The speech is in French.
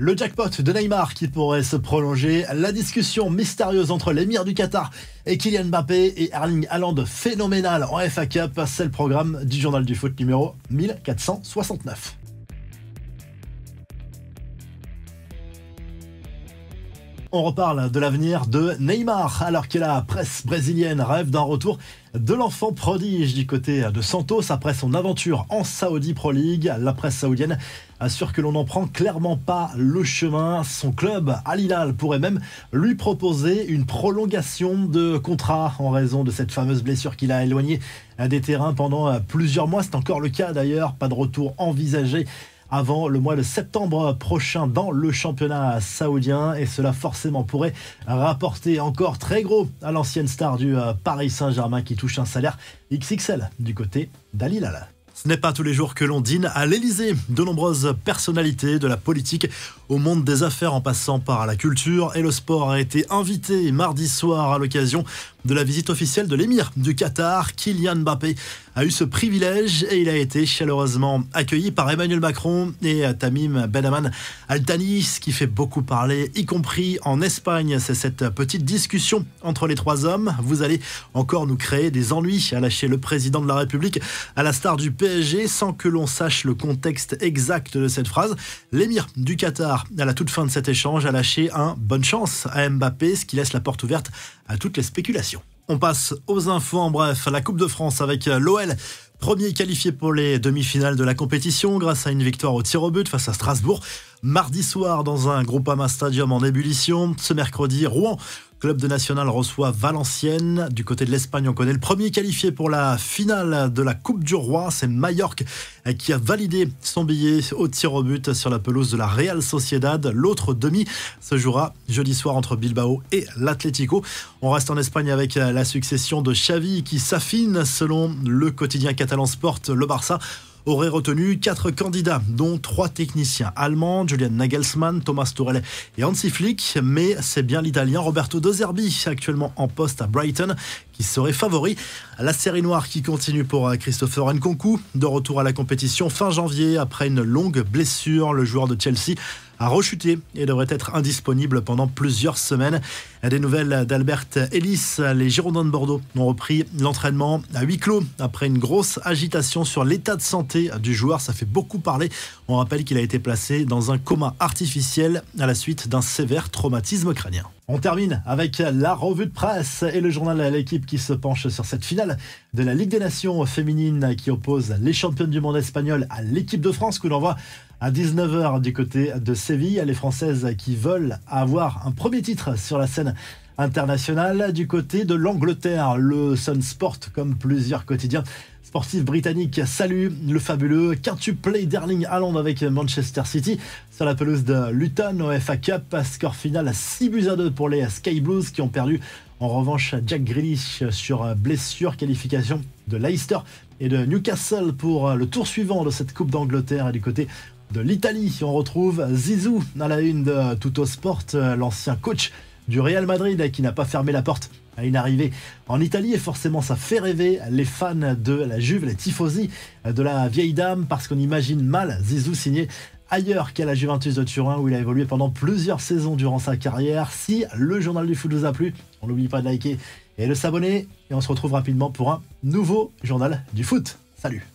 Le jackpot de Neymar qui pourrait se prolonger, la discussion mystérieuse entre l'émir du Qatar et Kylian Mbappé et Erling Haaland phénoménal en FA Cup, c'est le programme du journal du foot numéro 1469. On reparle de l'avenir de Neymar, alors que la presse brésilienne rêve d'un retour de l'enfant prodige du côté de Santos après son aventure en Saudi Pro League. La presse saoudienne assure que l'on n'en prend clairement pas le chemin. Son club, Al Hilal, pourrait même lui proposer une prolongation de contrat en raison de cette fameuse blessure qu'il a éloignée des terrains pendant plusieurs mois. C'est encore le cas d'ailleurs, pas de retour envisagé avant le mois de septembre prochain dans le championnat saoudien, et cela forcément pourrait rapporter encore très gros à l'ancienne star du Paris Saint-Germain qui touche un salaire XXL du côté d'Al Hilal. Ce n'est pas tous les jours que l'on dîne à l'Elysée. De nombreuses personnalités de la politique au monde des affaires en passant par la culture et le sport a été invité mardi soir à l'occasion de la visite officielle de l'émir du Qatar. Kylian Mbappé a eu ce privilège et il a été chaleureusement accueilli par Emmanuel Macron et Tamim Ben Hamad Al Thani, ce qui fait beaucoup parler, y compris en Espagne. C'est cette petite discussion entre les trois hommes. Vous allez encore nous créer des ennuis, a lâché le président de la République à la star du PSG sans que l'on sache le contexte exact de cette phrase. L'émir du Qatar, à la toute fin de cet échange, a lâché un bonne chance à Mbappé, ce qui laisse la porte ouverte à toutes les spéculations. On passe aux infos en bref. La Coupe de France avec l'OL, premier qualifié pour les demi-finales de la compétition grâce à une victoire au tir au but face à Strasbourg. Mardi soir dans un Groupama Stadium en ébullition. Ce mercredi, Rouen, club de national, reçoit Valenciennes. Du côté de l'Espagne, on connaît le premier qualifié pour la finale de la Coupe du Roi. C'est Majorque qui a validé son billet au tir au but sur la pelouse de la Real Sociedad. L'autre demi se jouera jeudi soir entre Bilbao et l'Atlético. On reste en Espagne avec la succession de Xavi qui s'affine. Selon le quotidien catalan Sport, le Barça aurait retenu 4 candidats, dont 3 techniciens allemands, Julian Nagelsmann, Thomas Tuchel et Hansi Flick. Mais c'est bien l'Italien Roberto De Zerbi, actuellement en poste à Brighton, qui serait favori. La série noire qui continue pour Christopher Nkunku, de retour à la compétition fin janvier après une longue blessure. Le joueur de Chelsea a rechuté et devrait être indisponible pendant plusieurs semaines. Des nouvelles d'Albert Ellis. Les Girondins de Bordeaux ont repris l'entraînement à huis clos après une grosse agitation sur l'état de santé du joueur. Ça fait beaucoup parler. On rappelle qu'il a été placé dans un coma artificiel à la suite d'un sévère traumatisme crânien. On termine avec la revue de presse et le journal à l'équipe qui se penche sur cette finale de la Ligue des Nations féminine qui oppose les championnes du monde espagnoles à l'équipe de France, coup d'envoi à 19h du côté de Séville. Les Françaises qui veulent avoir un premier titre sur la scène internationale. Du côté de l'Angleterre, le Sun Sport, comme plusieurs quotidiens sportifs britanniques, salue le fabuleux quintuplé d'Erling Haaland avec Manchester City sur la pelouse de Luton au FA Cup. Score final 6-2 pour les Sky Blues qui ont perdu en revanche Jack Grealish sur blessure. Qualification de Leicester et de Newcastle pour le tour suivant de cette Coupe d'Angleterre. Et du côté de l'Italie, on retrouve Zizou à la une de Tuttosport, l'ancien coach du Real Madrid qui n'a pas fermé la porte à une arrivée en Italie, et forcément ça fait rêver les fans de la Juve, les tifosi de la vieille dame, parce qu'on imagine mal Zizou signer ailleurs qu'à la Juventus de Turin où il a évolué pendant plusieurs saisons durant sa carrière. Si le journal du foot vous a plu, on n'oublie pas de liker et de s'abonner, et on se retrouve rapidement pour un nouveau journal du foot. Salut!